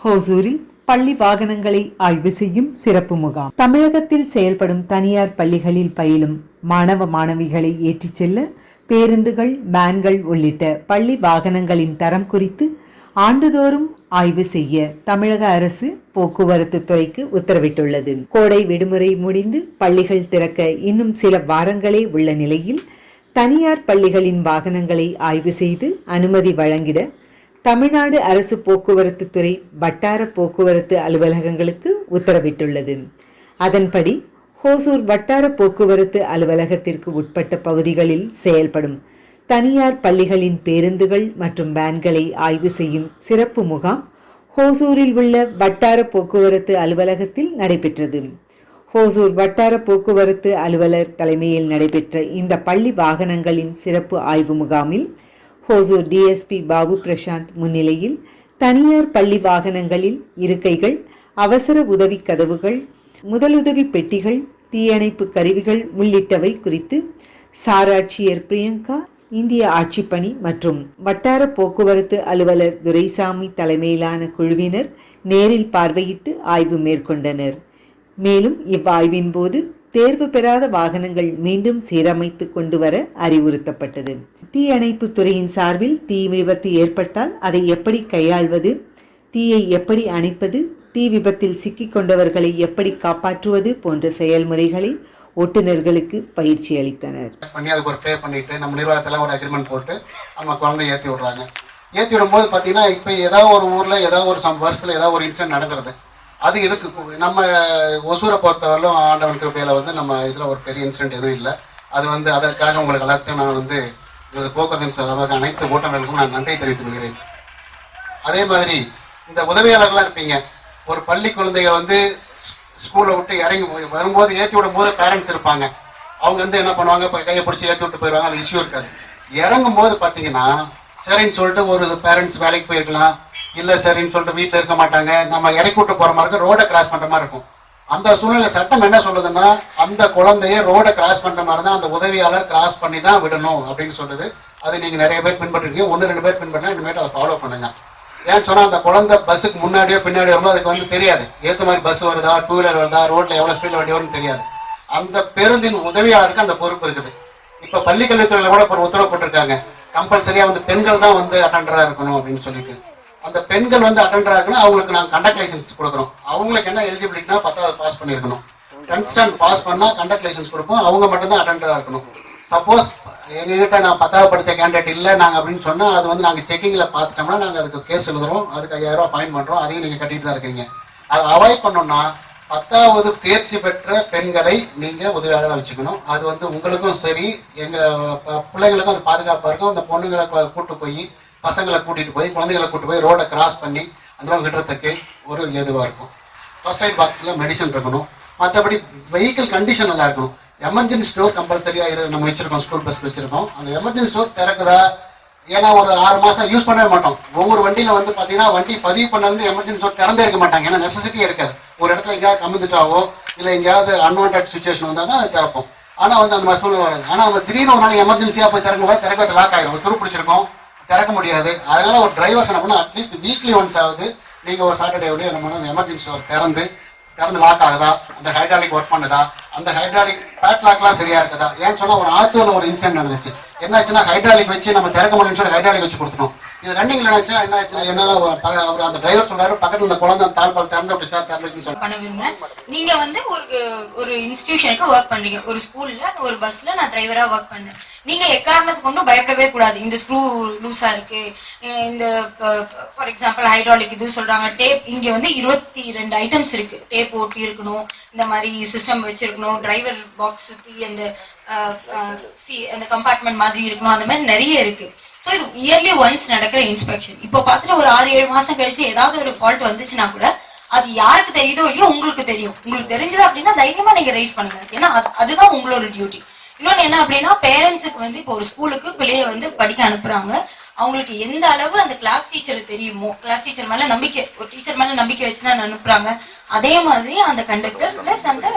ஹோசூரில் பள்ளி வாகனங்களை ஆய்வு செய்யும் சிறப்பு முகாம். தமிழகத்தில் செயல்படும் தனியார் பள்ளிகளில் பயிலும் மாணவ மாணவிகளை ஏற்றிச் செல்ல பேருந்துகள், வேன்கள் உள்ளிட்ட பள்ளி வாகனங்களின் தரம் குறித்து ஆண்டுதோறும் ஆய்வு செய்ய தமிழக அரசு போக்குவரத்து துறைக்கு உத்தரவிட்டுள்ளது. கோடை விடுமுறை முடிந்து பள்ளிகள் திறக்க இன்னும் சில வாரங்களே உள்ள நிலையில் தனியார் பள்ளிகளின் வாகனங்களை ஆய்வு செய்து அனுமதி வழங்கிட தமிழ்நாடு அரசு போக்குவரத்து துறை வட்டார போக்குவரத்து அலுவலகங்களுக்கு உத்தரவிட்டுள்ளது. அதன்படி ஹோசூர் வட்டார போக்குவரத்து அலுவலகத்திற்கு உட்பட்ட பகுதிகளில் செயல்படும் தனியார் பள்ளிகளின் பேருந்துகள் மற்றும் வேன்களை ஆய்வு செய்யும் சிறப்பு முகாம் ஹோசூரில் உள்ள வட்டார போக்குவரத்து அலுவலகத்தில் நடைபெற்றது. ஹோசூர் வட்டார போக்குவரத்து அலுவலர் தலைமையில் நடைபெற்ற இந்த பள்ளி வாகனங்களின் சிறப்பு ஆய்வு முகாமில் ஹோசூர் டிஎஸ்பி பாபு பிரசாந்த் முன்னிலையில் தனியார் பள்ளி வாகனங்களில் இருக்கைகள், அவசர உதவி கதவுகள், முதலுதவி பெட்டிகள், தீயணைப்பு கருவிகள் உள்ளிட்டவை குறித்து சாராட்சியர் பிரியங்கா, இந்திய ஆட்சிப்பணி மற்றும் வட்டார போக்குவரத்து அலுவலர் துரைசாமி தலைமையிலான குழுவினர் நேரில் பார்வையிட்டு ஆய்வு மேற்கொண்டனர். மேலும் இவ்வாய்வின் போது தேர்வு பெறாத வாகனங்கள் மீண்டும் சீரமைத்து கொண்டு வர அறிவுறுத்தப்பட்டது. தீயணைப்பு துறையின் சார்பில் தீ விபத்து ஏற்பட்டால் அதை எப்படி கையாள்வது, தீயை எப்படி அணைப்பது, தீ விபத்தில் சிக்கிக் கொண்டவர்களை எப்படி காப்பாற்றுவது போன்ற செயல்முறைகளை ஓட்டுநர்களுக்கு பயிற்சி அளித்தனர். அதுக்கு ஒரு பே பண்ணிட்டு நம்ம நிர்வாகத்தில் ஒரு அக்ரிமெண்ட் போட்டு நம்ம குழந்தைய ஏற்றி விடுறாங்க. ஏற்றி விடும்போது பார்த்தீங்கன்னா இப்போ ஏதாவது ஒரு ஊரில் ஏதாவது ஒரு வருஷத்தில் ஏதாவது ஒரு இன்சிடென்ட் நடக்கிறது அது இருக்கு. நம்ம ஒசூரை பொறுத்தவரையிலும் ஆண்டவன் கிருபையில் வந்து நம்ம இதில் ஒரு பெரிய இன்சிடென்ட் எதுவும் இல்லை. அது வந்து அதற்காக உங்களுக்கு எல்லாத்தையும் நான் வந்து போக்குவரத்து அனைத்து ஓட்டுநர்களுக்கும் நான் நன்றி தெரிவித்துக் கொள்கிறேன். அதே மாதிரி இந்த உதவியாளர்கள்லாம் இருப்பீங்க. ஒரு பள்ளி குழந்தைங்க வந்து ஸ்கூலை விட்டு இறங்கி வரும்போது ஏற்றி விடும் போது பேரண்ட்ஸ் இருப்பாங்க. அவங்க வந்து என்ன பண்ணுவாங்க, இப்போ கையை பிடிச்சி ஏற்றி விட்டு போயிடுவாங்க. அது இஷ்யூ இருக்காது. இறங்கும் போது பார்த்தீங்கன்னா சரின்னு சொல்லிட்டு ஒரு பேரண்ட்ஸ் வேலைக்கு போயிருக்கலாம், இல்லை சரின்னு சொல்லிட்டு வீட்டில் இருக்க மாட்டாங்க. நம்ம இறக்கி விட்டு போகிற மாதிரி ரோடை கிராஸ் பண்ணுற மாதிரி இருக்கும். அந்த சூழ்நிலை சட்டம் என்ன சொல்லுதுன்னா, அந்த குழந்தைய ரோடை கிராஸ் பண்ணுற மாதிரி தான் அந்த உதவியாளர் கிராஸ் பண்ணி தான் விடணும் அப்படின்னு சொல்லுது. அது நீங்கள் நிறைய பேர் பின்பற்றிருக்கீங்க. 1-2 பேர் பின்பற்றினா இனிமேட்டு அதை ஃபாலோ பண்ணுங்க. ஏன்னு சொன்னால் அந்த குழந்தை பஸ்ஸுக்கு முன்னாடியோ பின்னாடியோ வரும்போது அதுக்கு வந்து தெரியாது ஏற்ற மாதிரி பஸ் வருதா, 2 வீலர் வருதா, ரோட்டில் எவ்வளோ ஸ்பீடில் வண்டி வரும்னு தெரியாது. அந்த பேருந்தின் உதவியாளருக்கு அந்த பொறுப்பு இருக்குது. இப்போ பள்ளிக்கல்வித்துறையில் கூட ஒரு உத்தரவு போட்டிருக்காங்க, கம்பல்சரியாக வந்து பெண்கள் தான் வந்து அட்டெண்டராக இருக்கணும் அப்படின்னு சொல்லிட்டு. அந்த பெண்கள் வந்து அட்டெண்டராக இருக்கணும். அவங்களுக்கு நாங்கள் கண்டக்ட் லைசன்ஸ் கொடுக்குறோம். அவங்களுக்கு என்ன எலிஜிபிலிட்டினா 10வது பாஸ் பண்ணியிருக்கணும். 10th ஸ்டாண்டர்ட் பாஸ் பண்ணால் கண்டக்ட் லைசன்ஸ் கொடுப்போம். அவங்க மட்டும்தான் அட்டெண்டராக இருக்கணும். சப்போஸ் எங்ககிட்ட நான் 10வது படித்த கேண்டிடேட் இல்லை நாங்கள் அப்படின்னு சொன்னால் அது வந்து நாங்கள் செக்கிங்கில் பார்த்துட்டோம்னா நாங்கள் அதுக்கு கேஸ் எழுதுறோம். அதுக்கு 5000 ரூபா ஃபைன் பண்ணுறோம். அதையும் நீங்கள் கட்டிட்டு தான் இருக்கீங்க. அதை அவாய்ட் பண்ணோம்னா 10வது தேர்ச்சி பெற்ற பெண்களை நீங்கள் உதவியாளராக வச்சுக்கணும். அது வந்து உங்களுக்கும் சரி, எங்கள் பிள்ளைங்களுக்கும் அது பாதுகாப்பாக இருக்கும். அந்த பொண்ணுங்களை கூப்பிட்டு போய், பசங்களை கூட்டிகிட்டு போய், குழந்தைகளை கூப்பிட்டு போய் ரோடை கிராஸ் பண்ணி அந்த மாதிரி விடுறதுக்கு ஒரு ஏதுவாக இருக்கும். ஃபர்ஸ்ட் எய்ட் பாக்ஸில் மெடிசன் இருக்கணும். மற்றபடி வெஹிக்கிள் கண்டிஷன் நல்லா இருக்கணும். எமர்ஜென்சி ஸ்டோர் கம்பல்சரியாக நம்ம வச்சுருக்கோம். ஸ்கூல் பஸ் வச்சுருக்கோம். அந்த எமர்ஜென்சி ஸ்டோர் திறக்குதா, ஏன்னா ஒரு 6 மாதம் யூஸ் பண்ணவே மாட்டோம். ஒவ்வொரு வண்டியில் வந்து பார்த்தீங்கன்னா வண்டி பதிவு பண்ண வந்து எமர்ஜென்சி ஸ்டோர் திறந்தே இருக்க மாட்டாங்க. ஏன்னா நெசசிட்டியே இருக்காது. ஒரு இடத்துல எங்கேயாவது கம்மிட்டாவோ இல்லை எங்கேயாவது அன்வான்ட் சுச்சுவேஷன் வந்தால் தான் அதை திறப்போம். ஆனால் வந்து அந்த மாதிரி சூழ்நிலை வராது. ஆனால் நம்ம திடீர்னு ஒரு நாள் எமர்ஜென்சியாக போய் திறக்க லாக் ஆகிடும், துரு பிடிச்சிருக்கோம், திறக்க முடியாது. அதனால் ஒரு டிரைவர்ஸ் என்ன பண்ணால் அட்லீஸ்ட் வீக்லி ஒன்ஸ் ஆகுது நீங்கள் ஒரு சாட்டர்டே என்ன பண்ணால் அந்த எமர்ஜென்சி ஸ்டோர் திறந்து லாக் ஆகுதா, அந்த ஹைட்ராலிக் ஒர்க் பண்ணுதா, அந்த ஹைட்ராலிக் பேட்லாக்லாம் சரியா இருக்குதா. ஏன்னு சொன்னால் ஒரு ஆத்தூரில் ஒரு இன்சிடென்ட் நடந்துச்சு. என்னாச்சுன்னா ஹைட்ராலிக் வச்சு நம்ம திறக்க முடியும்னு சொல்லி ஹைட்ராலிக் வச்சு கொடுத்துட்டோம். இது ரன்னிங்ல நினைச்சா என்ன ஆச்சுன்னா, என்னால் அவர் அந்த டிரைவர் சொல்றாரு பக்கத்தில் இந்த குழந்தை தாழ்பால் திறந்து விட்டுச்சா திறந்துன்னு சொல்லுங்க. நீங்க வந்து ஒரு இன்ஸ்டிடியூஷனுக்கு ஒர்க் பண்றீங்க, ஒரு ஸ்கூல்ல ஒரு பஸ்ல நான் டிரைவரா ஒர்க் பண்றேன். நீங்க எக்காரணத்துக்கு கொண்டும் பயப்படவே கூடாது. இந்த ஸ்க்ரூ லூஸா இருக்கு, இந்த ஃபார் எக்ஸாம்பிள் ஹைட்ராலிக் இது சொல்றாங்க, டேப் இங்க வந்து 22 ஐட்டம்ஸ் இருக்கு. டேப் ஓட்டி இருக்கணும், இந்த மாதிரி சிஸ்டம் வச்சிருக்கணும், டிரைவர் பாக்ஸ் சுற்றி அந்த கம்பார்ட்மெண்ட் மாதிரி இருக்கணும், அந்த மாதிரி நிறைய இருக்கு. ஸோ இது இயர்லி ஒன்ஸ் நடக்கிற இன்ஸ்பெக்ஷன். இப்போ பார்த்துட்டு ஒரு 6-7 மாசம் கழிச்சு ஏதாவது ஒரு ஃபால்ட் வந்துச்சுன்னா கூட அது யாருக்கு தெரியுதோ இல்லையோ உங்களுக்கு தெரியும். உங்களுக்கு தெரிஞ்சது அப்படின்னா தைரியமா நீங்க ரைஸ் பண்ணுங்க. ஏன்னா அதுதான் உங்களோட டியூட்டி. இன்னொன்று என்ன அப்படின்னா, பேரண்ட்ஸுக்கு வந்து இப்போ ஒரு ஸ்கூலுக்கு பிள்ளைய வந்து படிக்க அனுப்புறாங்க. அவங்களுக்கு எந்த அளவு அந்த கிளாஸ் டீச்சர் தெரியுமோ, கிளாஸ் டீச்சர் மேல நம்பிக்கை, ஒரு டீச்சர் மேல நம்பிக்கை வச்சுதான் அனுப்புறாங்க. அதே மாதிரி அந்த கண்டக்டர் பிளஸ் அந்த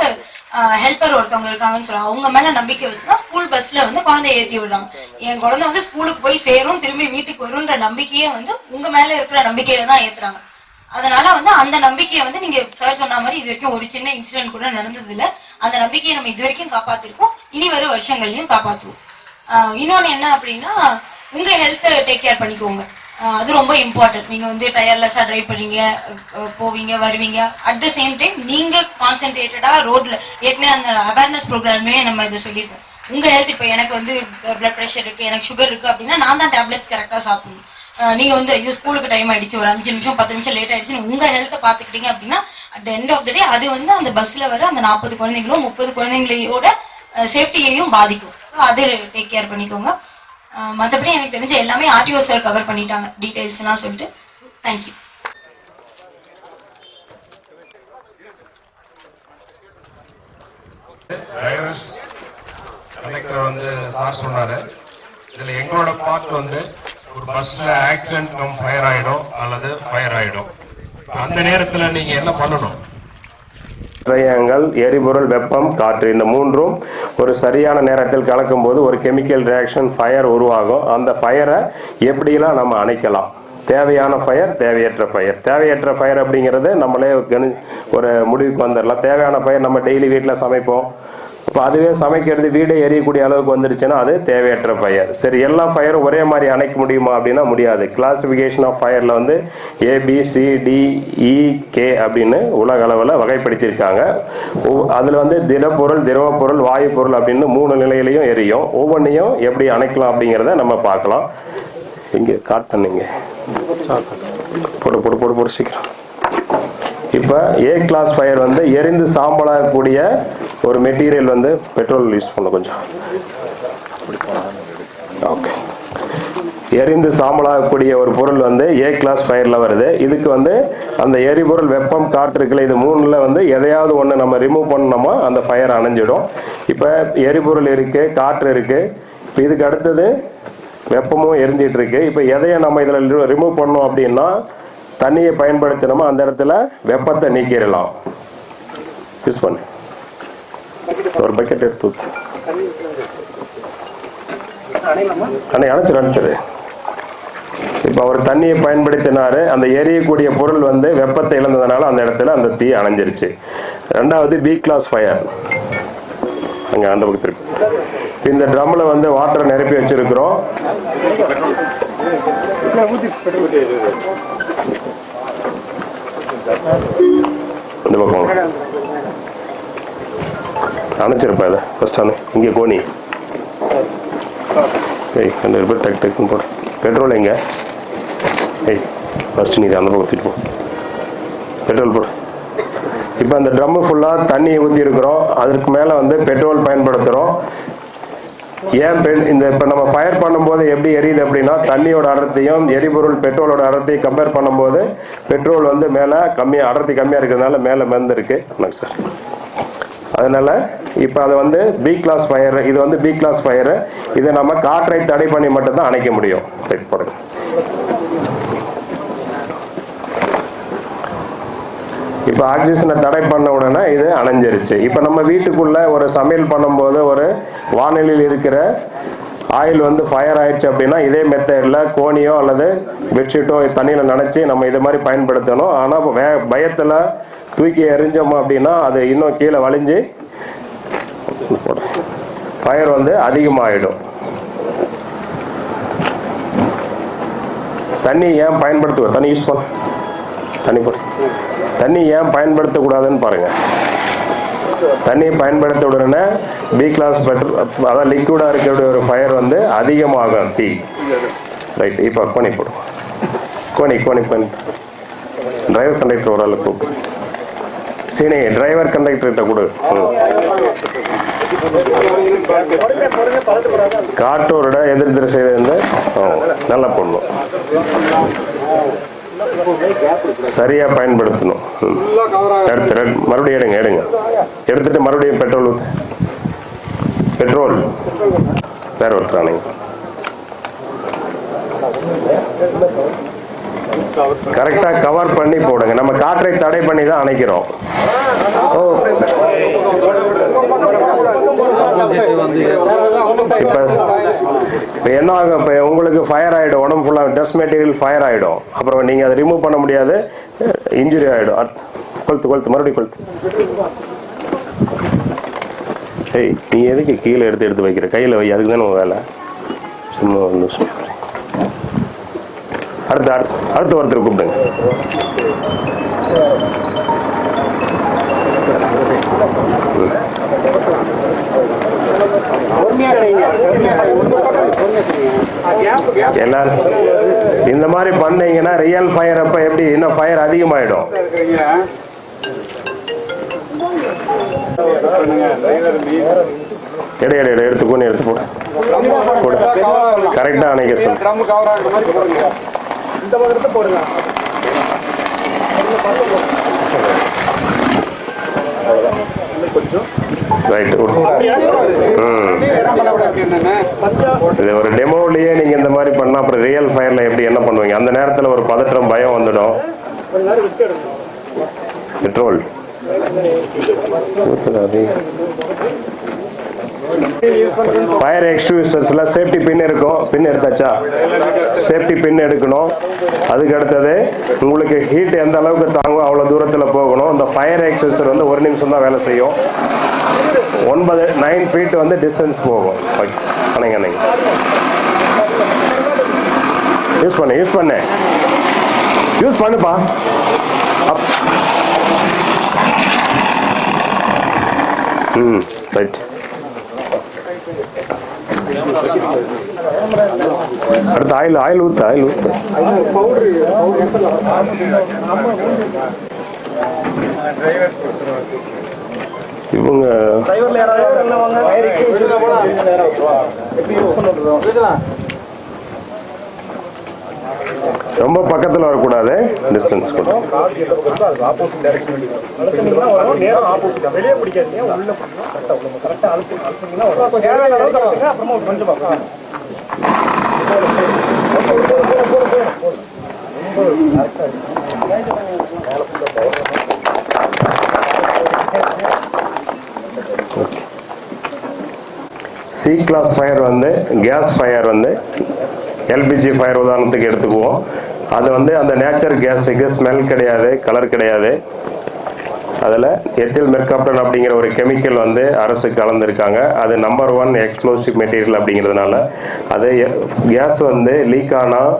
ஹெல்பர் ஒருத்தவங்க இருக்காங்கன்னு சொல்றாங்க, அவங்க மேல நம்பிக்கை வச்சுதான் ஸ்கூல் பஸ்ல வந்து குழந்தைய ஏற்றி விடுறாங்க. என் குழந்தை வந்து ஸ்கூலுக்கு போய் சேரும், திரும்பி வீட்டுக்கு வரும்ன்ற நம்பிக்கையே வந்து உங்க மேல இருக்கிற நம்பிக்கையில தான் ஏத்துறாங்க. அதனால வந்து அந்த நம்பிக்கையை வந்து நீங்க சார் சொன்ன மாதிரி இது வரைக்கும் ஒரு சின்ன இன்சிடென்ட் கூட நடந்தது இல்ல. அந்த நம்பிக்கையை நம்ம இது வரைக்கும் காப்பாத்திருக்கோம், இனி வரும் வருஷங்கள்லயும் காப்பாற்றுவோம். இன்னொன்னு என்ன அப்படின்னா, உங்க ஹெல்த்தை டேக் கேர் பண்ணிக்கோங்க. அது ரொம்ப இம்பார்ட்டன்ட். நீங்க வந்து டயர்லெஸ்ஸா ட்ரைவ் பண்ணீங்க, போவீங்க வருவீங்க, அட் த சேம் டைம் நீங்க கான்சென்ட்ரேட்டடா ரோட்ல ஏற்கனவே அந்த அவேர்னஸ் ப்ரோக்ராமே நம்ம இதை சொல்லியிருக்கோம். உங்க ஹெல்த் இப்போ எனக்கு வந்து பிளட் ப்ரெஷர் இருக்கு, எனக்கு சுகர் இருக்கு அப்படின்னா நான் தான் டேப்லெட்ஸ் கரெக்டா சாப்பிடணும். நீங்க வந்து ஐயோ ஸ்கூலுக்கு டைம் ஆயிடுச்சு, ஒரு 5 நிமிஷம் 10 நிமிஷம் லேட் ஆயிடுச்சு, உங்க ஹெல்த்தை பாத்துக்கிட்டீங்க அப்படின்னா at the end of the day அது வந்து அந்த பஸ்ல வர அந்த 40 குழந்தைங்களும் 30 குழந்தைங்களோட சேஃப்டியையும் பாதிக்கும். அது டேக் கேர் பண்ணிக்கோங்க. மற்றபடி எனக்கு தெரிஞ்ச எல்லாமே ஆர்டிஓ சார் கவர் பண்ணிட்டாங்க டீடைல்ஸ்லாம் சொல்லிட்டு. தேங்க்யூ. கலெக்டர் வந்து சார் சொன்னாரு, இதுல எங்களோட பார்ட் வந்து ஒரு பஸ்ல ஆக்சிடென்ட் ஃபயர் ஆயிடும் அல்லது ஃபயர் ஆயிடும். அந்த நேரத்துல நீங்க என்ன பண்ணணும்? திரையங்கள், எரிபொருள், வெப்பம், காற்று இந்த மூன்றும் ஒரு சரியான நேரத்தில் கலக்கும் போது ஒரு கெமிக்கல் ரியாக்ஷன் ஃபயர் உருவாகும். அந்த ஃபயரை எப்படிலாம் நம்ம அணைக்கலாம்? தேவையான ஃபயர், தேவையற்ற ஃபயர். தேவையற்ற ஃபயர் அப்படிங்கிறது நம்மளே ஒரு முடிவுக்கு வந்துடலாம். தேவையான ஃபயர் நம்ம டெய்லி வீட்டில் சமைப்போம். இப்போ அதுவே சமைக்கிறது வீடே எரியக்கூடிய அளவுக்கு வந்துடுச்சுன்னா அது தேவையற்ற ஃபயர். சரி, எல்லா ஃபயரும் ஒரே மாதிரி அணைக்க முடியுமா அப்படின்னா முடியாது. கிளாசிஃபிகேஷன் ஆஃப் ஃபயரில் வந்து ABCDEK அப்படின்னு உலக அளவில் வகைப்படுத்தியிருக்காங்க. அதில் வந்து திடப்பொருள், திரவப்பொருள், வாயு பொருள் அப்படின்னு 3 நிலையிலையும் எரியும். ஒவ்வொன்றையும் எப்படி அணைக்கலாம் அப்படிங்கிறத நம்ம பார்க்கலாம். இங்கே காட்டணுங்க, போடு போடு போடு போடு சீக்கிரம். இப்போ A கிளாஸ் ஃபயர் வந்து எரிந்து சாம்பலாகக்கூடிய ஒரு மெட்டீரியல் வந்து பெட்ரோல் யூஸ் பண்ண கொஞ்சம் ஓகே. எரிந்து சாம்பலாகக்கூடிய ஒரு பொருள் வந்து A கிளாஸ் ஃபயரில் வருது. இதுக்கு வந்து அந்த எரிபொருள், வெப்பம், காற்று இருக்குல்ல, இது 3ல் வந்து எதையாவது ஒன்று நம்ம ரிமூவ் பண்ணோமா அந்த ஃபயர் அணைஞ்சிடும். இப்போ எரிபொருள் இருக்கு, காற்று இருக்கு. இப்போ இதுக்கு அடுத்தது வெப்பமும் எரிஞ்சிட்டு இருக்கு. இப்போ எதையை நம்ம இதில் ரிமூவ் பண்ணோம் அப்படின்னா தண்ணியை பயன்படுத்தினோமா அந்த இடத்துல வெப்பத்தை நீக்கிடலாம். யூஸ் பண்ணு, ஒரு பக்கெட் எடுத்து ஊத்து. அணைச்சிரு. இப்போ அவர் தண்ணியை பயன்படுத்தினாரு, அந்த எரியக்கூடிய பொருள் வந்து வெப்பத்தை இழந்ததுனால அந்த இடத்துல அந்த தீ அணைஞ்சிருச்சு. ரெண்டாவது B கிளாஸ் ஃபயர். அங்கே அந்த பக்கத்திற்கு இந்த ட்ரம்ல வந்து வாட்டரை நிரப்பி வச்சிருக்கிறோம். இந்த பக்கம் அணைச்சிருப்பா. இதை ஃபர்ஸ்ட் இங்கே கோணி டக்கு டக்குன்னு போடு. பெட்ரோல் எங்க? ஃபர்ஸ்ட் நீ அந்த பக்கம் தூக்கிட்டு போ, பெட்ரோல் போடு. இப்போ அந்த ட்ரம்மு ஃபுல்லாக தண்ணியை ஊற்றி இருக்கிறோம். அதற்கு மேலே வந்து பெட்ரோல் பயன்படுத்துகிறோம். ஏன் இந்த இப்போ நம்ம ஃபயர் பண்ணும்போது எப்படி எரியுது அப்படின்னா தண்ணியோட அடர்த்தியும் எரிபொருள் பெட்ரோலோட அடர்த்தியும் கம்பேர் பண்ணும்போது பெட்ரோல் வந்து மேலே கம்மியாக, அடர்த்தி கம்மியாக இருக்கிறதுனால மேலே மிதந்துருக்கு சார். அதனால இப்போ அதை வந்து B கிளாஸ் ஃபயர், இது வந்து B கிளாஸ் ஃபயரு. இதை நம்ம காற்றை தடை பண்ணி மட்டும்தான் அணைக்க முடியும். ரைட் போடுங்க. இப்போ ஆக்சிஜனை தடை பண்ண உடனே இது அணைஞ்சிருச்சு. இப்போ நம்ம வீட்டுக்குள்ள ஒரு சமையல் பண்ணும்போது ஒரு வானிலையில் இருக்கிற ஆயில் வந்து ஃபயர் ஆயிடுச்சு அப்படின்னா இதே மெத்தடில் கோணியோ அல்லது பெட்ஷீட்டோ தண்ணியில் நனைச்சி நம்ம இது மாதிரி பயன்படுத்தணும். ஆனால் பயத்தில் தூக்கி எறிஞ்சோம் அப்படின்னா அது இன்னும் கீழே வலிஞ்சு ஃபயர் வந்து அதிகமாகிடும். தண்ணி ஏன் பயன்படுத்துவோம்? தண்ணி யூஸ் பண்ண தண்ணி ஏன் பயன்படுத்தக்கூடாதுன்னு பாருங்க. தண்ணியை பயன்படுத்த உடனே B கிளாஸ் பெட்ரோல், அதாவது லிக்விடா இருக்கக்கூடிய ஒரு ஃபயர் வந்து அதிகமாகும் தீ. ரைட், இப்போ கோணி போடும். கோணி டிரைவர் கண்டக்டர் ஒரு ஆள் கூப்பிடு. சீனி டிரைவர் கண்டக்டர்கிட்ட கொடு. காட்டோரோட எதிர் திசையில இருந்து நல்லா போடணும், சரியா பயன்படுத்தணும். மறுபடியும் எடுங்க. எடுத்துட்டு மறுபடியும் பெட்ரோல் வேற ஒருத்தரானுங்க. கரெக்டா கவர் பண்ணி போடுங்க. நம்ம காற்றை தடை பண்ணி தான் அணைக்கிறோம். இப்ப இப்போ என்ன ஆகும், இப்போ உங்களுக்கு ஃபயர் ஆகிடும், உடம்பு ஃபுல்லாக டஸ்ட் மெட்டீரியல் ஃபயர் ஆகிடும். அப்புறம் நீங்கள் அதை ரிமூவ் பண்ண முடியாது, இன்ஜுரி ஆகிடும். கொளுத்து மறுபடியும் கொளுத்து. ஏய், நீ எதுக்கு கீழே எடுத்து வைக்கிற? கையில் வை, அதுக்கு தானே வேலை. சும்மா அடுத்து ஒருத்தர் கூப்பிடுங்க. எல்லாரும் இந்த மாதிரி பண்ணீங்கன்னா ரியல் ஃபயர் அப்ப எப்படி இன்னும் ஃபயர் அதிகமாயிடும். எடை எடுத்துக்கோன்னு எடுத்து போடு. கரெக்டா அணைக்க சொல்லு. ரைட். இது ஒரு டெமோலயே நீங்க இந்த மாதிரி பண்ணா அப்புறம் ரியல் ஃபயர்ல எப்படி என்ன பண்ணுவீங்க? அந்த நேரத்துல ஒரு பதற்றம், பயம் வந்துடும். பெட்ரோல் ஃபயர் எக்ஸ்டிங்விஷர்ஸ்ல சேஃப்டி பின் இருக்கும். பின் எடுத்தாச்சா? சேஃப்டி பின் எடுக்கணும். அதுக்கு அடுத்தது உங்களுக்கு ஹீட் எந்த அளவுக்கு தாங்கும் அவ்வளோ தூரத்தில் போகணும். இந்த ஃபயர் எக்ஸ்டிங்விஷர் வந்து 1 நிமிஷம் தான் வேலை செய்யும். 9 feet வந்து டிஸ்டன்ஸ் போகும். அணைங்க யூஸ் பண்ணுப்பா. ரைட். அடுத்து ஆயில் ஊத்து. இவங்க ரொம்ப பக்கத்துல வரக்கூடாது, டிஸ்டன்ஸ் கூட. சி கிளாஸ் ஃபயர் வந்து கேஸ் ஃபயர் வந்து எல்பிஜி ஃபயர் உதாரணத்துக்கு எடுத்துக்குவோம். அது வந்து அந்த நேச்சர் கேஸுக்கு ஸ்மெல் கிடையாது, கலர் கிடையாது. அதில் எத்தில் மெர்காப்டன் அப்படிங்கிற ஒரு கெமிக்கல் வந்து அரசு கலந்துருக்காங்க. அது நம்பர் 1 எக்ஸ்ப்ளோசிவ் மெட்டீரியல் அப்படிங்கிறதுனால அது கேஸ் வந்து லீக் ஆனால்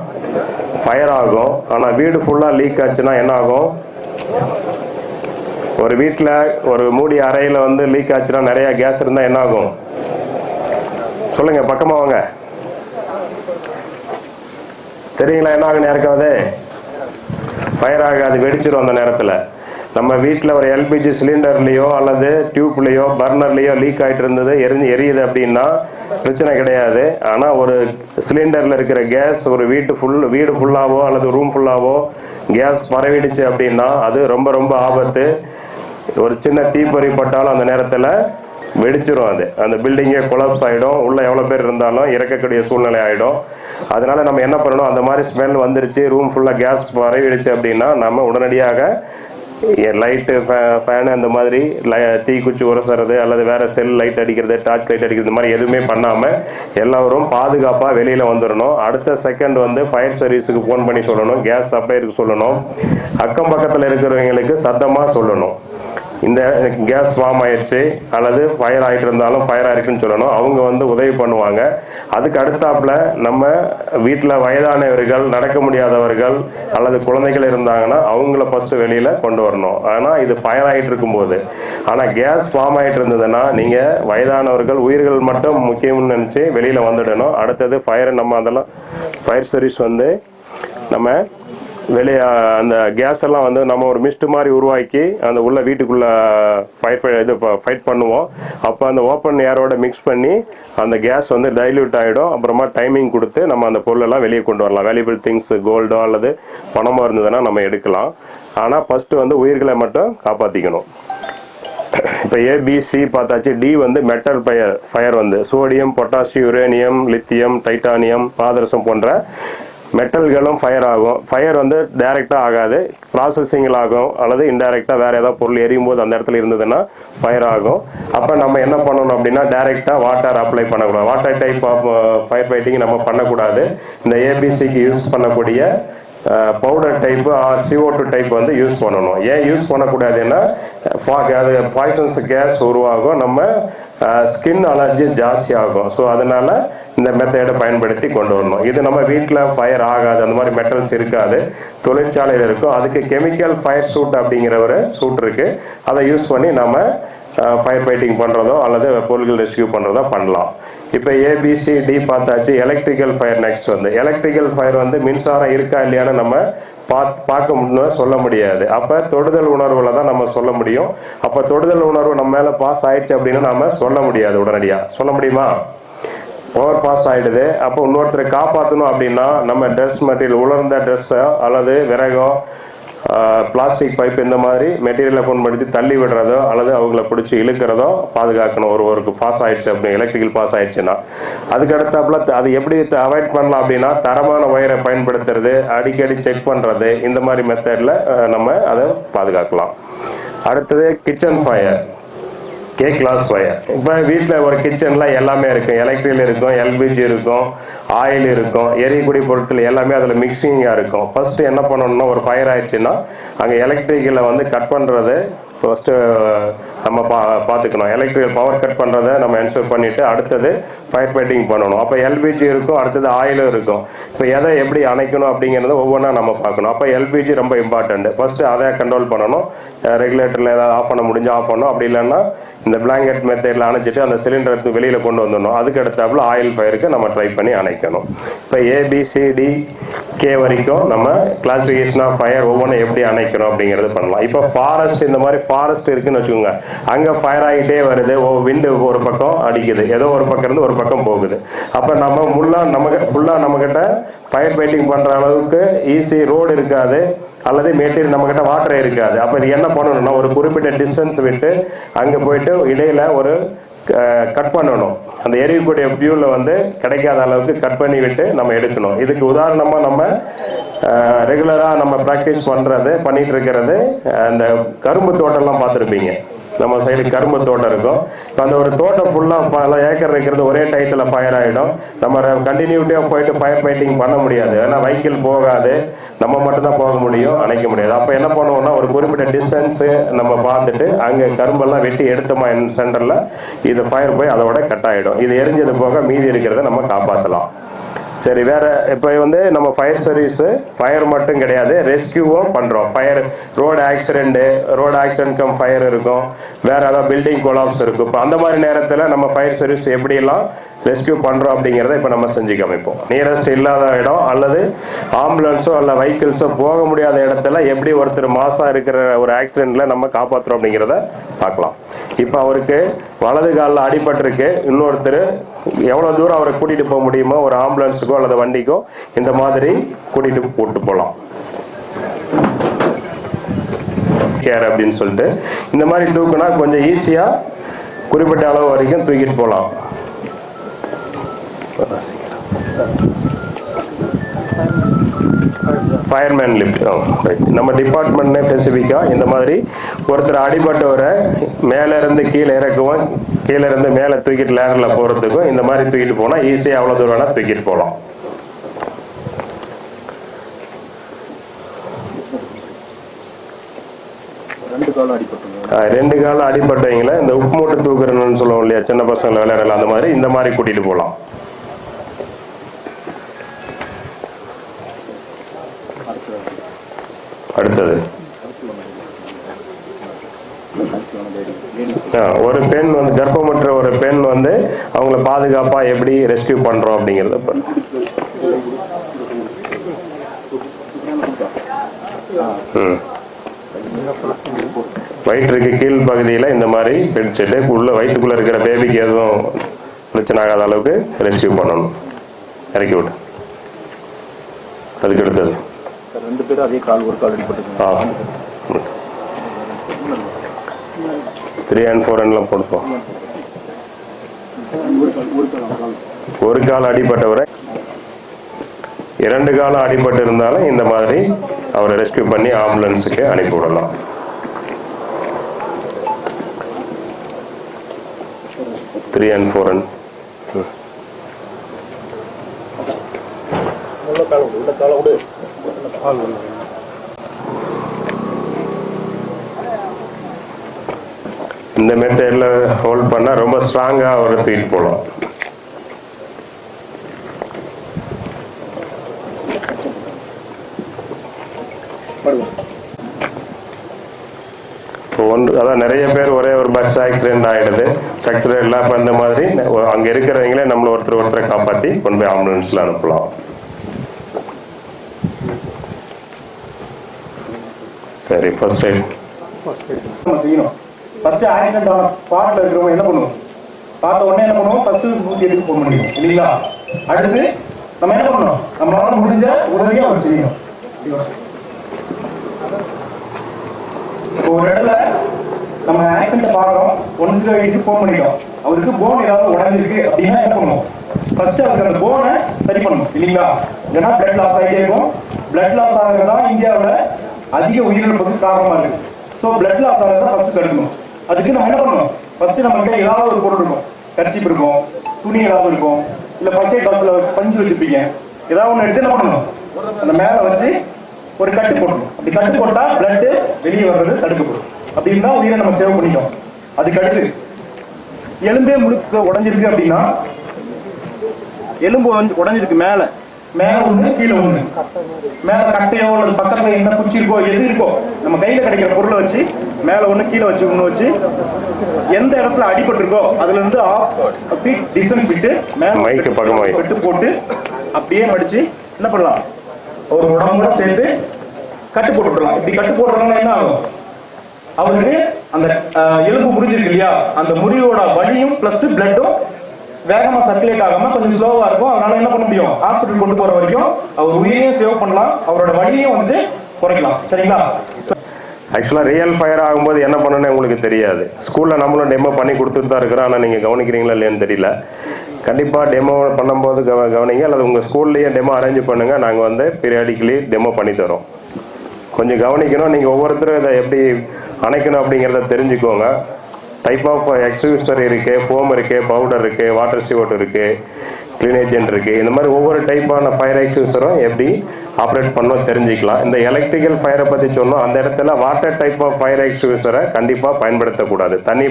ஃபயர் ஆகும். ஆனால் வீடு ஃபுல்லாக லீக் ஆச்சுன்னா என்ன ஆகும்? ஒரு வீட்டில் ஒரு மூடி அறையில் வந்து லீக் ஆச்சுன்னா நிறைய கேஸ் இருந்தால் என்ன ஆகும் சொல்லுங்க, பக்கமா வாங்க. தெரியுங்களா என்ன ஆகும்? யாருக்காவது ஃபயர் ஆகாது, வெடிச்சிடும். அந்த நேரத்தில் நம்ம வீட்டில் ஒரு எல்பிஜி சிலிண்டர்லேயோ அல்லது டியூப்லேயோ பர்னர்லேயோ லீக் ஆகிட்டு இருந்தது, எரியுது அப்படின்னா பிரச்சனை கிடையாது. ஆனால் ஒரு சிலிண்டரில் இருக்கிற கேஸ் ஒரு வீடு ஃபுல்லாவோ அல்லது ரூம் ஃபுல்லாவோ கேஸ் பரவிடுச்சு அப்படின்னா அது ரொம்ப ரொம்ப ஆபத்து. ஒரு சின்ன தீப்பொறி பட்டாலும் அந்த நேரத்தில் வெடிச்சிடும். அது அந்த பில்டிங்கே கொலாப்ஸ் ஆகிடும். உள்ள எவ்வளோ பேர் இருந்தாலும் இறக்கக்கூடிய சூழ்நிலை ஆகிடும். அதனால நம்ம என்ன பண்ணணும், அந்த மாதிரி ஸ்மெல் வந்துருச்சு, ரூம் ஃபுல்லாக கேஸ் பரவிடுச்சு அப்படின்னா நம்ம உடனடியாக லைட்டு, ஃபேனு, அந்த மாதிரி தீக்குச்சி உரசுறது அல்லது வேற செல் லைட் அடிக்கிறது, டார்ச் லைட் அடிக்கிறது, இந்த மாதிரி எதுவுமே பண்ணாமல் எல்லாரும் பாதுகாப்பாக வெளியில் வந்துடணும். அடுத்த செகண்ட் வந்து ஃபயர் சர்வீஸுக்கு ஃபோன் பண்ணி சொல்லணும், கேஸ் சப்ளையருக்கு சொல்லணும், அக்கம் பக்கத்தில் இருக்கிறவங்களுக்கு சத்தமாக சொல்லணும். இந்த கேஸ் ஃபார்ம் ஆயிடுச்சு அல்லது ஃபயர் ஆகிட்டு இருந்தாலும் ஃபயர் ஆகிருக்குன்னு சொல்லணும். அவங்க வந்து உதவி பண்ணுவாங்க. அதுக்கு அடுத்தாப்புல நம்ம வீட்டில் வயதானவர்கள், நடக்க முடியாதவர்கள் அல்லது குழந்தைகள் இருந்தாங்கன்னா அவங்கள ஃபர்ஸ்ட் வெளியில் கொண்டு வரணும். ஆனால் இது ஃபயர் ஆகிட்டு இருக்கும்போது, ஆனால் கேஸ் ஃபார்ம் ஆகிட்டு இருந்ததுன்னா நீங்கள் வயதானவர்கள், உயிர்கள் மட்டும் முக்கியம்னு நினச்சி வெளியில் வந்துடணும். அடுத்தது ஃபயர், நம்ம அதெல்லாம் ஃபயர் சர்வீஸ் வந்து நம்ம வெளியே அந்த கேஸ் எல்லாம் வந்து நம்ம ஒரு மிஸ்ட் மாதிரி உருவாக்கி அந்த உள்ள வீட்டுக்குள்ள ஃபைட் பண்ணுவோம். அப்போ அந்த ஓப்பன் ஏரோட மிக்ஸ் பண்ணி அந்த கேஸ் வந்து டைல்யூட் ஆகிடும். அப்புறமா டைமிங் கொடுத்து நம்ம அந்த பொருளெல்லாம் வெளியே கொண்டு வரலாம். வேல்யூபிள் திங்ஸ், கோல்டோ அல்லது பணமோ இருந்ததுன்னா நம்ம எடுக்கலாம். ஆனால் ஃபர்ஸ்ட் வந்து உயிர்களை மட்டும் காப்பாற்றிக்கணும். இப்போ ஏபிசி பார்த்தாச்சு. டி வந்து மெட்டல் ஃபயர் வந்து sodium, potassium, uranium, lithium, titanium, பாதரசம் போன்ற மெட்டல்களும் ஃபயர் ஆகும். ஃபயர் வந்து டைரெக்டாக ஆகாது, ப்ராசஸிங்கில் ஆகும், அல்லது இன்டைரக்டாக வேறு ஏதாவது பொருள் எரியும் போது அந்த இடத்துல இருந்ததுன்னா ஃபயர் ஆகும். அப்போ நம்ம என்ன பண்ணணும் அப்படின்னா டைரெக்டாக வாட்டர் அப்ளை பண்ணக்கூடாது. Water type of fire fighting நம்ம பண்ணக்கூடாது. இந்த ஏபிசிக்கு யூஸ் பண்ணக்கூடிய powder type or CO2 type வந்து யூஸ் பண்ணணும். ஏன் யூஸ் பண்ணக்கூடாதுன்னா அது பாய்சன்ஸ் கேஸ் உருவாகும், நம்ம ஸ்கின் அலர்ஜி ஜாஸ்தி ஆகும். ஸோ அதனால இந்த மெத்தடை பயன்படுத்தி கொண்டு வரணும். இது நம்ம வீட்டில் ஃபயர் ஆகாது, அந்த மாதிரி மெட்டல்ஸ் இருக்காது, தொழிற்சாலையில் இருக்கும். அதுக்கு கெமிக்கல் ஃபயர் சூட் அப்படிங்கிற ஒரு சூட் இருக்கு, அதை யூஸ் பண்ணி நம்ம ஃபயர் ஃபைட்டிங் பண்ணுறதோ அல்லது பொருட்கள் ரெஸ்கியூ பண்ணுறதோ பண்ணலாம். இப்போ ABCD பார்த்தாச்சு. எலக்ட்ரிக்கல் ஃபயர் நெக்ஸ்ட் வந்து எலக்ட்ரிக்கல் ஃபயர் வந்து மின்சாரம் இருக்கா இல்லையான்னு நம்ம பார்க்க முடியும், சொல்ல முடியாது. அப்போ தொடுதல் உணர்வுல தான் நம்ம சொல்ல முடியும். அப்போ தொடுதல் உணர்வு நம்ம மேலே பாஸ் ஆயிடுச்சு அப்படின்னு நம்ம சொல்ல முடியாது. உடனடியாக சொல்ல முடியுமா? ஓவர் பாஸ் ஆகிடுது. அப்போ இன்னொருத்தரை காப்பாற்றணும் அப்படின்னா நம்ம ட்ரெஸ் மெட்டீரியல், உலர்ந்த ட்ரெஸ்ஸோ அல்லது விறகோ பிளாஸ்டிக் பைப் இந்த மாதிரி மெட்டீரியலை பயன்படுத்தி தள்ளி விடுறதோ அல்லது அவங்கள பிடிச்சி இழுக்கிறதோ பாதுகாக்கணும். ஒருவருக்கு பாஸ் ஆயிடுச்சு அப்படின்னு, எலக்ட்ரிக்கல் பாஸ் ஆயிடுச்சுன்னா. அதுக்கு அடுத்தாப்புல அது எப்படி அவாய்ட் பண்ணலாம் அப்படின்னா தரமான ஒயரை பயன்படுத்துறது, அடிக்கடி செக் பண்ணுறது, இந்த மாதிரி மெத்தடில் நம்ம அதை பாதுகாக்கலாம். அடுத்தது கிச்சன் ஃபயர், K-class ஃபயர். இப்போ வீட்டில் ஒரு கிச்சனில் எல்லாமே இருக்கும், எலக்ட்ரிக்கல் இருக்கும், LPG இருக்கும், ஆயில் இருக்கும், எரிக்கூடிய பொருட்கள் எல்லாமே அதில் மிக்சிங்காக இருக்கும். ஃபர்ஸ்ட் என்ன பண்ணணும்னா ஒரு ஃபயர் ஆயிடுச்சுன்னா அங்கே எலக்ட்ரிக்கலை வந்து கட் பண்ணுறது ஃபர்ஸ்ட்டு நம்ம பார்த்துக்கணும். எலக்ட்ரிக்கல் பவர் கட் பண்ணுறதை நம்ம என்ஷூர் பண்ணிவிட்டு அடுத்தது ஃபயர் ஃபைட்டிங் பண்ணணும். அப்போ LPG இருக்கும், அடுத்தது ஆயிலும் இருக்கும். இப்போ எதை எப்படி அணைக்கணும் அப்படிங்கிறத ஒவ்வொன்றா நம்ம பார்க்கணும். அப்போ LPG ரொம்ப இம்பார்ட்டண்ட். ஃபர்ஸ்ட்டு அதை கண்ட்ரோல் பண்ணணும். ரெகுலேட்டரில் ஏதாவது ஆஃப் பண்ண முடிஞ்சு ஆஃப் பண்ணணும், அப்படி இல்லைன்னா இந்த பிளாங்கெட் மெத்தடில் அணைச்சிட்டு அந்த சிலிண்டர் எடுத்து வெளியில் கொண்டு வந்துடணும். அதுக்கு அடுத்தாப்புல ஆயில் ஃபயருக்கு நம்ம ட்ரை பண்ணி அணைக்கணும். இப்போ ABCDK வரைக்கும் நம்ம கிளாசிஃபிகேஷன் ஆஃப் ஃபயர் ஒவ்வொன்றும் எப்படி அணைக்கணும் அப்படிங்கிறது பண்ணலாம். இப்போ ஃபாரஸ்ட், இந்த மாதிரி ஃபாரஸ்ட் இருக்குன்னு வச்சுக்கோங்க, அங்கே ஃபயர் ஆகிட்டே வருது, விண்டு ஒரு பக்கம் அடிக்குது, ஏதோ ஒரு பக்கம் இருந்து ஒரு பக்கம் போகுது. அப்போ நம்ம ஃபுல்லாக நம்மக்கிட்ட ஃபயர் ஃபைட்டிங் பண்ணுற அளவுக்கு ஈஸி ரோடு இருக்காது, அல்லது மெட்டீரியல் நம்மக்கிட்ட வாட்டர் இருக்காது. அப்போ இது என்ன பண்ணணும்னா ஒரு குறிப்பிட்ட டிஸ்டன்ஸ் விட்டு அங்கே போயிட்டு இடையில ஒரு கட் பண்ணணும். அந்த எரியக்கூடிய ஃபியூலை வந்து கிடைக்காத அளவுக்கு கட் பண்ணி விட்டு நம்ம எடுக்கணும். இதுக்கு உதாரணமாக நம்ம ரெகுலராக நம்ம ப்ராக்டிஸ் பண்ணிட்டு இருக்கிறது அந்த கரும்பு தோட்டம்லாம் பார்த்துருப்பீங்க. நம்ம சைடு கரும்பு தோட்டம் இருக்கும். இப்போ அந்த ஒரு தோட்டம் ஃபுல்லாக பல ஏக்கர் இருக்கிறது ஒரே டயத்தில் ஃபயர் ஆகிடும். நம்ம கண்டினியூட்டியாக போயிட்டு ஃபயர் ஃபைட்டிங் பண்ண முடியாது, ஏன்னா வெஹிக்கிள் போகாது, நம்ம மட்டும்தான் போக முடியும், அணைக்க முடியாது. அப்போ என்ன பண்ணுவோம்னா ஒரு குறிப்பிட்ட டிஸ்டன்ஸு நம்ம பார்த்துட்டு அங்கே கரும்பெல்லாம் வெட்டி எடுத்தோமா சென்டரில் இது ஃபயர் போய் அதோட கட் ஆகிடும். இது எரிஞ்சது போக மீதி இருக்கிறத நம்ம காப்பாற்றலாம். சரி, வேற இப்போ வந்து நம்ம ஃபயர் சர்வீஸு ஃபயர் மட்டும் கிடையாது, ரெஸ்கியூவும் பண்ணுறோம். Fire road accident come fire இருக்கும், வேற ஏதாவது பில்டிங் கொலாப்ஸ் இருக்கும். இப்போ அந்த மாதிரி நேரத்தில் நம்ம ஃபயர் சர்வீஸ் எப்படியெல்லாம் ரெஸ்கியூ பண்ணுறோம் அப்படிங்கிறத இப்போ நம்ம செஞ்சு காமிப்போம். நியரஸ்ட் இல்லாத இடம் அல்லது ஆம்புலன்ஸோ அல்ல வெஹிக்கிள்ஸோ போக முடியாத இடத்துல எப்படி ஒருத்தர் மாசாக இருக்கிற ஒரு ஆக்சிடென்ட்டில் நம்ம காப்பாற்றுறோம் அப்படிங்கிறத பார்க்கலாம். இப்போ அவருக்கு வலது காலில் அடிபட்டிருக்கு, இன்னொருத்தர் எவ்வளோ தூரம் அவரை கூட்டிகிட்டு போக முடியுமோ ஒரு ஆம்புலன்ஸுக்கோ அல்லது வண்டிக்கோ இந்த மாதிரி கூட்டிகிட்டு போகலாம். கேர் அப்படின்னு சொல்லிட்டு இந்த மாதிரி தூக்குனா கொஞ்சம் ஈஸியாக குறிப்பிட்ட அளவு வரைக்கும் தூக்கிட்டு போகலாம். ஃபயர்மேன் லிஃப்ட் நம்ம டிபார்ட்மெண்ட்னே ஸ்பெசிஃபிக்காக இந்த மாதிரி ஒருத்தர் அடிபட்டவரை மேலே இருந்து கீழே இறக்குவோம், கீழே இருந்து மேலே தூக்கிட்டு லேடரில் போகிறதுக்கும் இந்த மாதிரி தூக்கிட்டு போனால் ஈஸியாக அவ்வளோ தூரம் வேணால் தூக்கிட்டு போகலாம். ரெண்டு காலம் அடிபட்டவங்கள இந்த உப்பு மூட்டை தூக்குறன்னு சொல்லுவோம் இல்லையா, சின்ன பசங்களை விளையாடலாம், அந்த மாதிரி இந்த மாதிரி கூட்டிட்டு போகலாம். அடுத்தது ஒரு பெண் வந்து கர்ப்பமற்ற ஒரு பெண் வந்து அவங்கள பாதுகாப்பா எப்படி ரெஸ்கியூ பண்றோம் அப்படிங்கறத வயிற்றுக்கு கீழ் பகுதியில இந்த மாதிரி பிடிச்சிட்டு உள்ள வயிற்றுக்குள்ள இருக்கிற பேபிக்கு எதுவும் பிரச்சனை ஆகாத அளவுக்கு ரெஸ்கியூ பண்ணணும், இறக்கி விட்டு. அதுக்கு அடுத்தது 2 பேரும் அதே கால் ஒரு கால் அடிபட்டு 3 and 4 எல்லாம் போட்டுப்போம். ஒரு கால் அடிபட்டவரை 2 காலம் அடிபட்டு இருந்தாலும் இந்த மாதிரி அவரை ரெஸ்கியூ பண்ணி ஆம்புலன்ஸுக்கு அனுப்பி விடலாம். Three and 4 and இந்த மெத்தட்ல ஹோல்ட் பண்ணா ரொம்ப ஸ்ட்ராங்கா ஒரு ஃபீல் போடும். அதான் நிறைய பேர் ஒரே ஒரு பஸ் ஆக்சிடென்ட் ஆயிடுது, ஃப்ராக்சர் எல்லாம். இப்போ இந்த மாதிரி அங்க இருக்கிறவங்களே நம்மள ஒருத்தரை காப்பாற்றி கொண்டு போய் ஆம்புலன்ஸ்ல அனுப்பலாம். சரி, ஃபர்ஸ்ட் எய்ட் செய்யணும். ஃபர்ஸ்ட் ஆக்சிடென்ட் ஆன ஸ்பாட்ல இருக்கிறவங்க என்ன பண்ணுவோம்? பார்த்த உடனே என்ன பண்ணுவோம்? ஃபர்ஸ்ட் 108க்கு ஃபோன் பண்ணிடுவோம் இல்லைங்களா? அடுத்து நம்ம என்ன பண்ணணும்? நம்மளால முடிஞ்ச உதவியை அவர் செய்யணும். ஒரு இடத்துல நம்ம ஆக்சிடென்ட் பார்க்கறோம், 108க்கு ஃபோன் பண்ணிட்டோம். அவருக்கு போன் ஏதாவது உடஞ்சிருக்கு அப்படின்னா என்ன பண்ணுவோம்? ஃபர்ஸ்ட் அவருக்கு அந்த போனை சரி பண்ணணும் இல்லைங்களா? இல்லைன்னா பிளட் லாஸ் ஆகிட்டே இருக்கும். பிளட் லாஸ் ஆகிறதான் இந்தியாவில் அதிக உயிரிழப்புக்கு காரணமா இருக்கு. ஸோ பிளட் லாஸ் ஆகிறத ஃபர்ஸ்ட் தடுக்கணும். அதுக்கு நம்ம என்ன பண்ணணும்? ஃபர்ஸ்ட் நம்ம கிட்ட ஏதாவது ஒரு பொருள் இருக்கும், கர்ச்சீப் இருக்கும், துணி ஏதாவது இருக்கும், இல்லை ஃபர்ஸ்ட் எய்ட் பாக்ஸ்ல பஞ்சு வச்சிருப்பீங்க, ஏதாவது ஒன்று எடுத்து என்ன பண்ணணும்? அந்த மேலே வச்சு ஒரு கட்டு போடணும். அப்படி கட்டு போட்டா பிளட் வெளியே வர்றது தடுக்கப்படும். அப்படின்னு தான் உயிரை நம்ம சேவ் பண்ணிட்டோம். அதுக்கு அடுத்து எலும்பே முழுக்க உடஞ்சிருக்கு அப்படின்னா, எலும்பு உடஞ்சிருக்கு மேல ஒண்ணு கீழே ஒண்ணு, மேல கட்டையோ அல்லது பக்கத்துல என்ன குச்சி இருக்கோ எது இருக்கோ நம்ம கையில கிடைக்கிற பொருளை வச்சு மேல ஒண்ணு கீழே வச்சு ஒண்ணு வச்சு எந்த இடத்துல அடிபட்டு இருக்கோ அதுல இருந்து டிஸ்டன்ஸ் விட்டு மேல விட்டு போட்டு அப்படியே மடிச்சு என்ன பண்ணலாம்? ஒரு உடம்போட சேர்த்து கட்டு போட்டு விடலாம். இப்படி கட்டு போடுறதுனால என்ன ஆகும்? அவருக்கு அந்த எலும்பு முறிஞ்சிருக்கு இல்லையா, அந்த முறிவோட வலியும் பிளஸ் பிளட்டும் வேகமா சர்க்குலேட் ஆகாம கொஞ்சம் ஸ்லோவா இருக்கும். அதனால என்ன பண்ண முடியும்? ஹாஸ்பிட்டல் கொண்டு போற வரைக்கும் அவர் உயிரையும் சேவ் பண்ணலாம், அவரோட வலியையும் வந்து குறைக்கலாம். சரிங்களா? ஆக்சுவலாக ரியல் ஃபயர் ஆகும்போது என்ன பண்ணணும்னு உங்களுக்கு தெரியாது. ஸ்கூலில் நம்மளும் டெமோ பண்ணி கொடுத்துட்டு தான் இருக்கிறோம். ஆனால் நீங்கள் கவனிக்கிறீங்களா இல்லையான்னு தெரியல. கண்டிப்பாக டெமோ பண்ணும்போது கவனிங்க, அல்லது உங்கள் ஸ்கூல்லேயே டெமோ அரேஞ்ச் பண்ணுங்கள். நாங்கள் வந்து பீரியாடிக்கலி டெமோ பண்ணி தரோம். கொஞ்சம் கவனிக்கணும். நீங்கள் ஒவ்வொருத்தரும் இதை எப்படி அணைக்கணும் அப்படிங்கிறத தெரிஞ்சுக்கோங்க. டைப் ஆஃப் எக்ஸ்யூஸ்டர் இருக்குது, ஃபோம் இருக்குது, பவுடர் இருக்குது, வாட்டர் சிவோட் இருக்குது, கிளீன் ஏஜென்ட் இருக்குது. இந்த மாதிரி ஒவ்வொரு டைப்பான ஃபயர் எக்ஸ்யூஸரும் எப்படி ஆப்ரேட் பண்ணணும் தெரிஞ்சுக்கலாம். இந்த எலக்ட்ரிக்கல் ஃபயரை பற்றி சொன்னோம். அந்த இடத்துல வாட்டர் டைப் ஆஃப் ஃபயர் எக்ஸ்யூஸரை கண்டிப்பாக பயன்படுத்தக்கூடாது. தண்ணி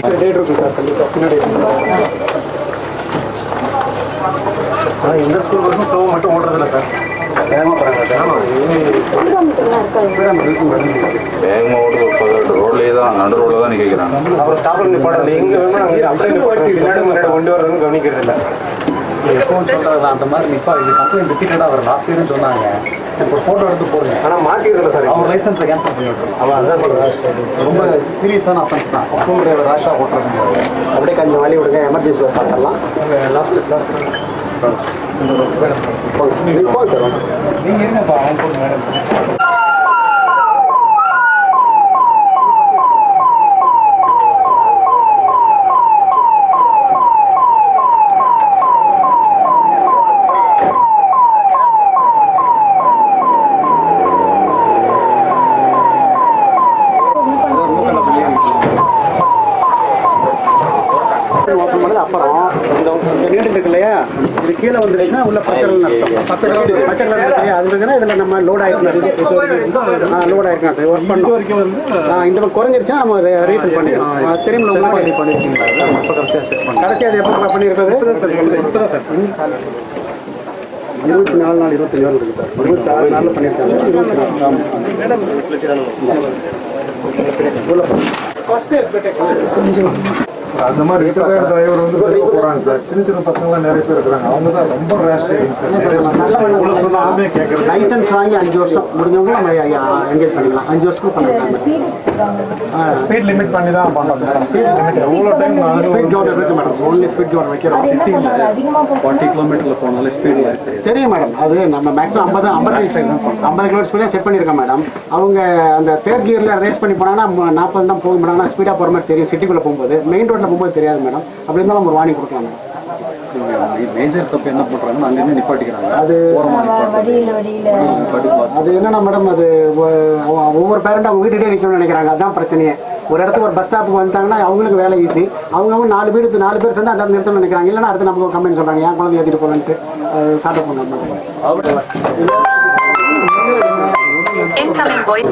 எந்த ஸ்கூல் பஸ்ஸும் ஸ்லோ மட்டும் ஓடுறதில்ல சார். வேகமாக ஓடுறது ரோட்லேயே தான், நடு ரோட்ல தான் நிற்கிறாங்க. அப்புறம் ஸ்டாப்பில் நிப்பாடுறது எங்கே வேணும் அங்கே அப்படியே நிப்பாட்டி விளையாடு கொண்டு வரதுன்னு கவனிக்கிறது இல்லை. எப்பவும் சொல்கிறது அந்த மாதிரி நிப்பா. இது கம்ப்ளைண்ட் ரிப்பீட்டடாக அவர் லாஸ்ட் இயர்னு சொன்னாங்க. இப்போ ஃபோட்டோ எடுத்து போடுங்க. ஆனால் மாற்றிடுறது சார், அவங்க லைசன்ஸை கேன்சல் பண்ணி விட்டுருவோம். அவன் அதான் சொல்கிறேன், ரொம்ப சீரியஸான அஃபென்ஸ் தான். ஸ்கூல் டிரைவர் ராஷா ஓட்டுறது அப்படியே கொஞ்சம் வழி விடுங்க, எமர்ஜென்சி பார்த்துடலாம். நீங்கள் என்னப்பா மேடம்? அப்புறம் இந்த நீடு இருக்கு இல்லையா, இது கீழே வந்துருச்சுன்னா உள்ள பச்சை கலர் அது இருக்குன்னா இதில் நம்ம லோட் ஆகிருக்கணும். லோட் ஆகிருக்கணும் ஒர்க் பண்ணோம். இந்த குறைஞ்சிருச்சுன்னா நம்ம ரீஃபில் பண்ணிக்கலாம். திரும்ப உங்களுக்கு பண்ணிருக்கீங்களா? கடைசி அது எப்போ பண்ணியிருக்கிறது? 24 நாள் 25 நாள் இருக்குது சார். 26 நாளில் பண்ணியிருக்காங்க. 24 நாள் அந்த மாதிரி ரிட்டையர்ட் டிரைவர் வந்து போறாங்க சார். சின்ன சின்ன பசங்களாம் நிறைய பேர் இருக்கிறாங்க. அவங்க தான் ரொம்ப ரேஷ் கேட்குறது. லைசன்ஸ் வாங்கி 5 வருஷம் முடிஞ்சவங்க நம்ம என்கேஜ் பண்ணிக்கலாம். 5 வருஷத்துக்கு பண்ணிக்கலாம். ஸ்பீட் லிமிட் பண்ணி தான் பண்ணோம் மேடம். ஸ்பீட் லிமிட் எவ்வளோ டைம் ஸ்பீட் கவுண்டர் இருக்கு மேடம். ஓன்லி ஸ்பீட் கவுண்டர் வைக்கிறோம். சிட்டியில் 40 கிலோமீட்டரில் போனாலும் ஸ்பீடில் தெரியும் மேடம். அது நம்ம மேக்ஸிமம் 50 கிலோமீட்டர் ஸ்பீடாக செட் பண்ணியிருக்கோம் மேடம். அவங்க அந்த தேர்ட் கியரில் ரேஸ் பண்ணி போனாங்கன்னா 40 தான் போக மாட்டாங்கன்னா ஸ்பீடாக போகிற மாதிரி தெரியும். சிட்டிக்குள்ளே போகும்போது மெயின் ரோட்டில் போகும்போது தெரியாது மேடம். அப்படி இருந்தாலும் நம்ம ஒரு வார்னிங் கொடுக்கலாம் மேடம். மேஜர் தப்பு என்ன பண்றாங்கன்னா அங்கேருந்து நிப்பாட்டிக்கிறாங்க. அது அது என்னன்னா மேடம், அது ஒவ்வொரு பேரண்ட் அவங்க வீட்டுக்கிட்டே நிற்கணும்னு நினைக்கிறாங்க. அதுதான் பிரச்சனையே. ஒரு இடத்துக்கு ஒரு பஸ் ஸ்டாப்புக்கு வந்துட்டாங்கன்னா அவங்களுக்கு வேலை ஈஸி. அவங்க 4 பேர் சேர்ந்து அந்த நிறுத்தணும்னு நினைக்கிறாங்க. இல்லைன்னா அடுத்து நமக்கு ஒரு கம்ப்ளைண்ட் சொல்றாங்க, ஏன் குழந்தை ஏற்றிட்டு போகலான்ட்டு ஸ்டார்ட் பண்ணாங்க. Incoming voice.